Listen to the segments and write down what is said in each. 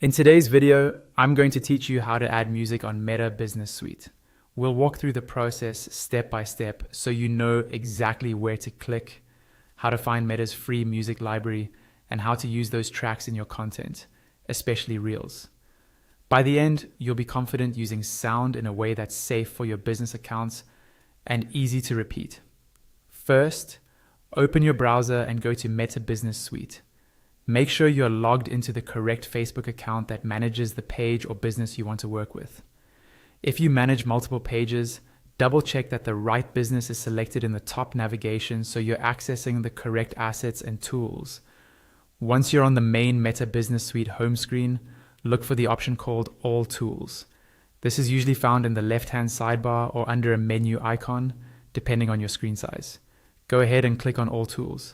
In today's video, I'm going to teach you how to add music on Meta Business Suite. We'll walk through the process step by step so you know exactly where to click, how to find Meta's free music library, and how to use those tracks in your content, especially Reels. By the end, you'll be confident using sound in a way that's safe for your business accounts and easy to repeat. First, open your browser and go to Meta Business Suite. Make sure you're logged into the correct Facebook account that manages the page or business you want to work with. If you manage multiple pages, double check that the right business is selected in the top navigation so you're accessing the correct assets and tools. Once you're on the main Meta Business Suite home screen, look for the option called All Tools. This is usually found in the left-hand sidebar or under a menu icon, depending on your screen size. Go ahead and click on All Tools.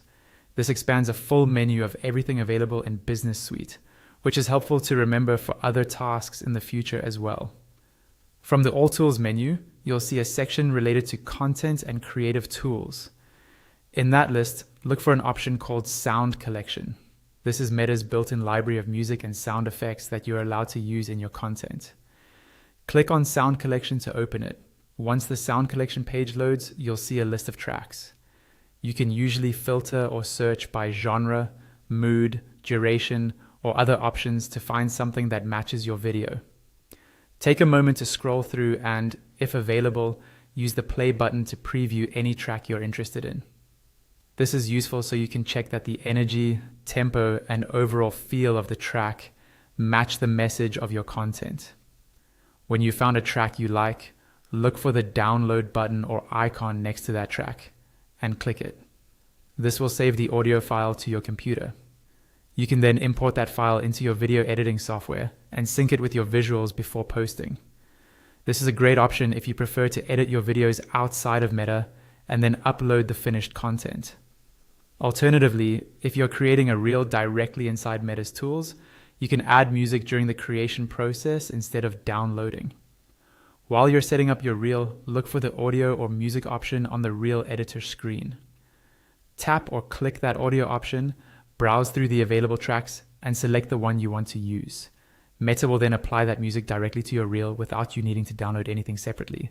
This expands a full menu of everything available in Business Suite, which is helpful to remember for other tasks in the future as well. From the All Tools menu, you'll see a section related to content and creative tools. In that list, look for an option called Sound Collection. This is Meta's built-in library of music and sound effects that you're allowed to use in your content. Click on Sound Collection to open it. Once the Sound Collection page loads, you'll see a list of tracks. You can usually filter or search by genre, mood, duration, or other options to find something that matches your video. Take a moment to scroll through and, if available, use the play button to preview any track you're interested in. This is useful so you can check that the energy, tempo, and overall feel of the track match the message of your content. When you found a track you like, look for the download button or icon next to that track and click it. This will save the audio file to your computer. You can then import that file into your video editing software and sync it with your visuals before posting. This is a great option if you prefer to edit your videos outside of Meta and then upload the finished content. Alternatively, if you're creating a reel directly inside Meta's tools, you can add music during the creation process instead of downloading. While you're setting up your reel, look for the audio or music option on the reel editor screen. Tap or click that audio option, browse through the available tracks, and select the one you want to use. Meta will then apply that music directly to your reel without you needing to download anything separately.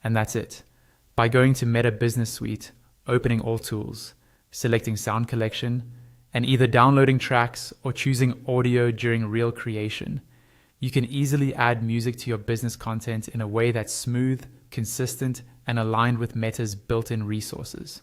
And that's it. By going to Meta Business Suite, opening All Tools, selecting Sound Collection, and either downloading tracks or choosing audio during reel creation, you can easily add music to your business content in a way that's smooth, consistent, and aligned with Meta's built-in resources.